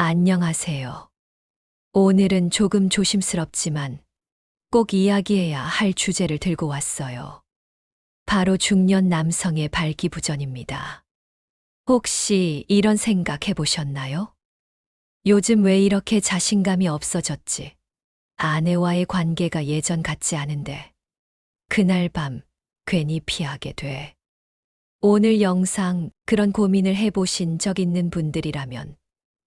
안녕하세요. 오늘은 조금 조심스럽지만 꼭 이야기해야 할 주제를 들고 왔어요. 바로 중년 남성의 발기부전입니다. 혹시 이런 생각 해보셨나요? 요즘 왜 이렇게 자신감이 없어졌지? 아내와의 관계가 예전 같지 않은데 그날 밤 괜히 피하게 돼. 오늘 영상 그런 고민을 해보신 적 있는 분들이라면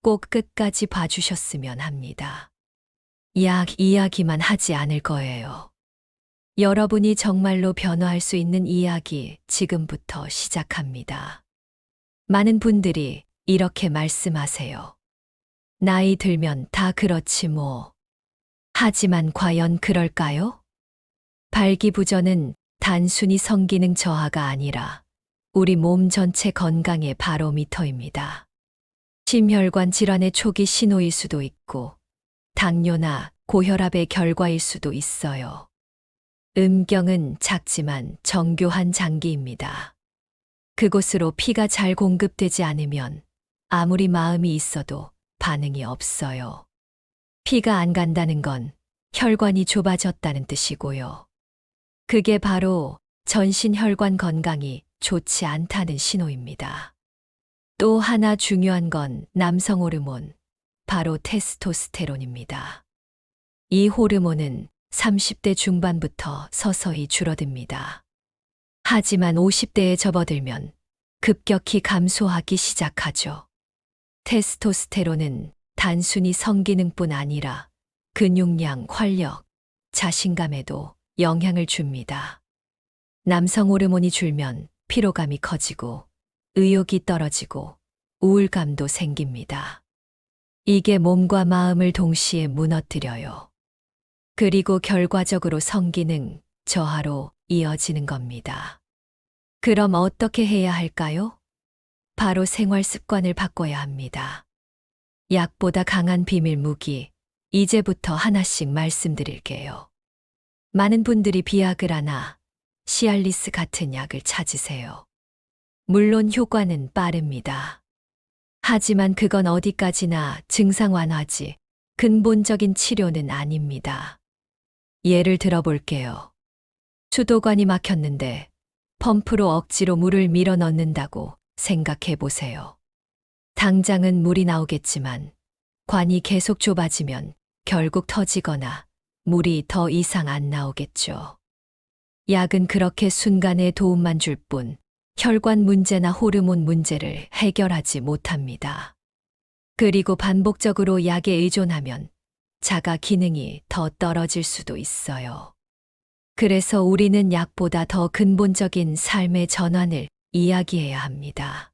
꼭 끝까지 봐주셨으면 합니다. 약 이야기만 하지 않을 거예요. 여러분이 정말로 변화할 수 있는 이야기 지금부터 시작합니다. 많은 분들이 이렇게 말씀하세요. 나이 들면 다 그렇지 뭐. 하지만 과연 그럴까요? 발기부전은 단순히 성기능 저하가 아니라 우리 몸 전체 건강의 바로미터입니다. 심혈관 질환의 초기 신호일 수도 있고 당뇨나 고혈압의 결과일 수도 있어요. 음경은 작지만 정교한 장기입니다. 그곳으로 피가 잘 공급되지 않으면 아무리 마음이 있어도 반응이 없어요. 피가 안 간다는 건 혈관이 좁아졌다는 뜻이고요. 그게 바로 전신 혈관 건강이 좋지 않다는 신호입니다. 또 하나 중요한 건 남성 호르몬, 바로 테스토스테론입니다. 이 호르몬은 30대 중반부터 서서히 줄어듭니다. 하지만 50대에 접어들면 급격히 감소하기 시작하죠. 테스토스테론은 단순히 성기능뿐 아니라 근육량, 활력, 자신감에도 영향을 줍니다. 남성 호르몬이 줄면 피로감이 커지고 의욕이 떨어지고 우울감도 생깁니다. 이게 몸과 마음을 동시에 무너뜨려요. 그리고 결과적으로 성기능 저하로 이어지는 겁니다. 그럼 어떻게 해야 할까요? 바로 생활 습관을 바꿔야 합니다. 약보다 강한 비밀 무기, 이제부터 하나씩 말씀드릴게요. 많은 분들이 비아그라나 시알리스 같은 약을 찾으세요. 물론 효과는 빠릅니다. 하지만 그건 어디까지나 증상 완화지 근본적인 치료는 아닙니다. 예를 들어 볼게요. 수도관이 막혔는데 펌프로 억지로 물을 밀어 넣는다고 생각해 보세요. 당장은 물이 나오겠지만 관이 계속 좁아지면 결국 터지거나 물이 더 이상 안 나오겠죠. 약은 그렇게 순간에 도움만 줄 뿐 혈관 문제나 호르몬 문제를 해결하지 못합니다. 그리고 반복적으로 약에 의존하면 자가 기능이 더 떨어질 수도 있어요. 그래서 우리는 약보다 더 근본적인 삶의 전환을 이야기해야 합니다.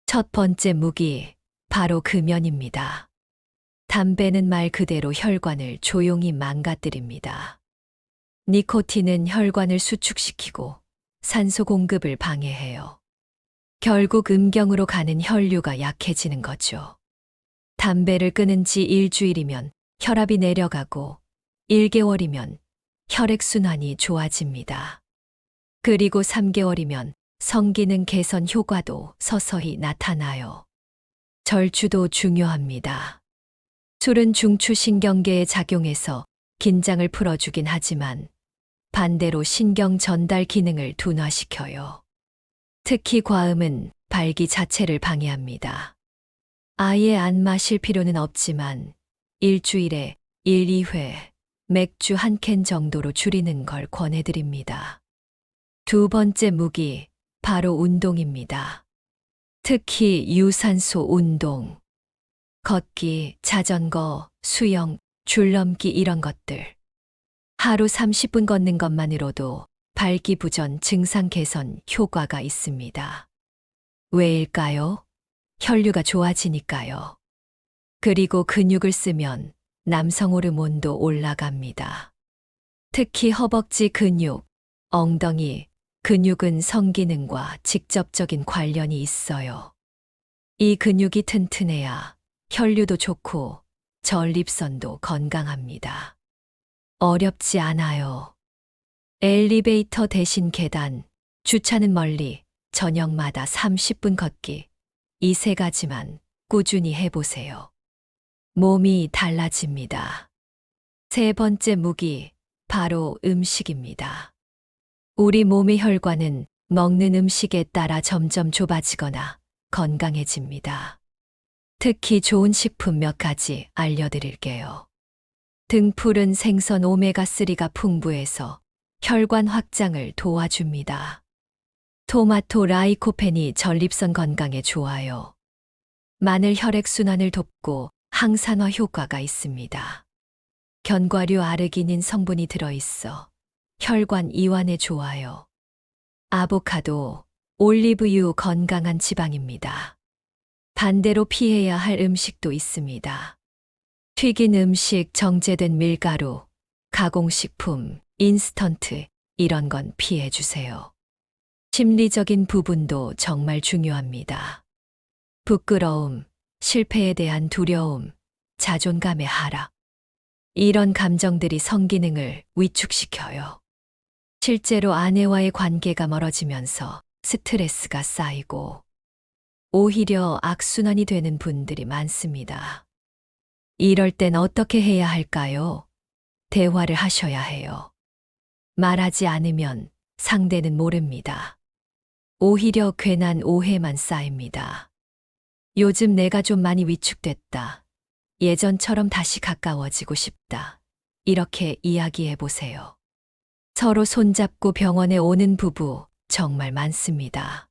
첫 번째 무기, 바로 금연입니다. 담배는 말 그대로 혈관을 조용히 망가뜨립니다. 니코틴은 혈관을 수축시키고 산소 공급을 방해해요. 결국 음경으로 가는 혈류가 약해지는 거죠. 담배를 끊은 지 일주일이면 혈압이 내려가고 1개월이면 혈액순환이 좋아집니다. 그리고 3개월이면 성기능 개선 효과도 서서히 나타나요. 절주도 중요합니다. 술은 중추신경계에 작용해서 긴장을 풀어주긴 하지만 반대로 신경 전달 기능을 둔화시켜요. 특히 과음은 발기 자체를 방해합니다. 아예 안 마실 필요는 없지만 일주일에 1, 2회 맥주 1캔 정도로 줄이는 걸 권해드립니다. 두 번째 무기, 바로 운동입니다. 특히 유산소 운동. 걷기, 자전거, 수영, 줄넘기 이런 것들. 하루 30분 걷는 것만으로도 발기부전 증상 개선 효과가 있습니다. 왜일까요? 혈류가 좋아지니까요. 그리고 근육을 쓰면 남성 호르몬도 올라갑니다. 특히 허벅지 근육, 엉덩이, 근육은 성기능과 직접적인 관련이 있어요. 이 근육이 튼튼해야 혈류도 좋고 전립선도 건강합니다. 어렵지 않아요. 엘리베이터 대신 계단, 주차는 멀리, 저녁마다 30분 걷기. 이 세 가지만 꾸준히 해보세요. 몸이 달라집니다. 세 번째 무기, 바로 음식입니다. 우리 몸의 혈관은 먹는 음식에 따라 점점 좁아지거나 건강해집니다. 특히 좋은 식품 몇 가지 알려드릴게요. 등푸른 생선 오메가3가 풍부해서 혈관 확장을 도와줍니다. 토마토 라이코펜이 전립선 건강에 좋아요. 마늘 혈액순환을 돕고 항산화 효과가 있습니다. 견과류 아르기닌 성분이 들어있어 혈관 이완에 좋아요. 아보카도, 올리브유 건강한 지방입니다. 반대로 피해야 할 음식도 있습니다. 튀긴 음식, 정제된 밀가루, 가공식품, 인스턴트, 이런 건 피해 주세요. 심리적인 부분도 정말 중요합니다. 부끄러움, 실패에 대한 두려움, 자존감의 하락. 이런 감정들이 성기능을 위축시켜요. 실제로 아내와의 관계가 멀어지면서 스트레스가 쌓이고 오히려 악순환이 되는 분들이 많습니다. 이럴 땐 어떻게 해야 할까요? 대화를 하셔야 해요. 말하지 않으면 상대는 모릅니다. 오히려 괜한 오해만 쌓입니다. 요즘 내가 좀 많이 위축됐다. 예전처럼 다시 가까워지고 싶다. 이렇게 이야기해 보세요. 서로 손잡고 병원에 오는 부부 정말 많습니다.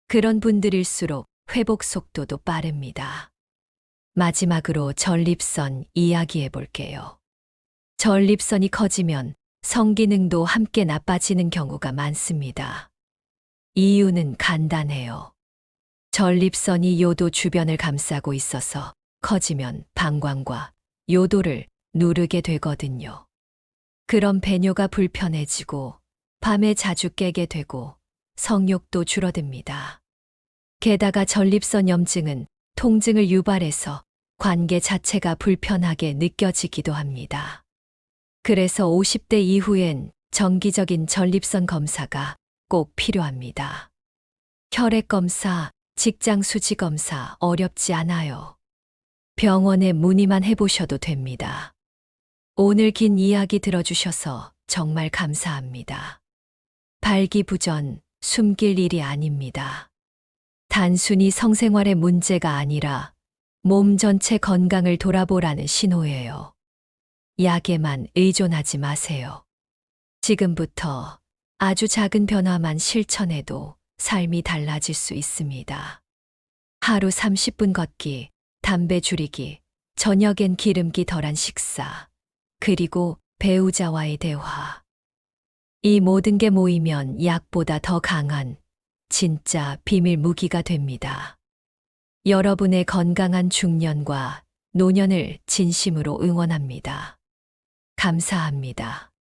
그런 분들일수록 회복 속도도 빠릅니다. 마지막으로 전립선 이야기해 볼게요. 전립선이 커지면 성기능도 함께 나빠지는 경우가 많습니다. 이유는 간단해요. 전립선이 요도 주변을 감싸고 있어서 커지면 방광과 요도를 누르게 되거든요. 그럼 배뇨가 불편해지고 밤에 자주 깨게 되고 성욕도 줄어듭니다. 게다가 전립선 염증은 통증을 유발해서 관계 자체가 불편하게 느껴지기도 합니다. 그래서 50대 이후엔 정기적인 전립선 검사가 꼭 필요합니다. 혈액 검사, 직장 수지 검사 어렵지 않아요. 병원에 문의만 해보셔도 됩니다. 오늘 긴 이야기 들어주셔서 정말 감사합니다. 발기부전, 숨길 일이 아닙니다. 단순히 성생활의 문제가 아니라 몸 전체 건강을 돌아보라는 신호예요. 약에만 의존하지 마세요. 지금부터 아주 작은 변화만 실천해도 삶이 달라질 수 있습니다. 하루 30분 걷기, 담배 줄이기, 저녁엔 기름기 덜한 식사, 그리고 배우자와의 대화. 이 모든 게 모이면 약보다 더 강한 진짜 비밀 무기가 됩니다. 여러분의 건강한 중년과 노년을 진심으로 응원합니다. 감사합니다.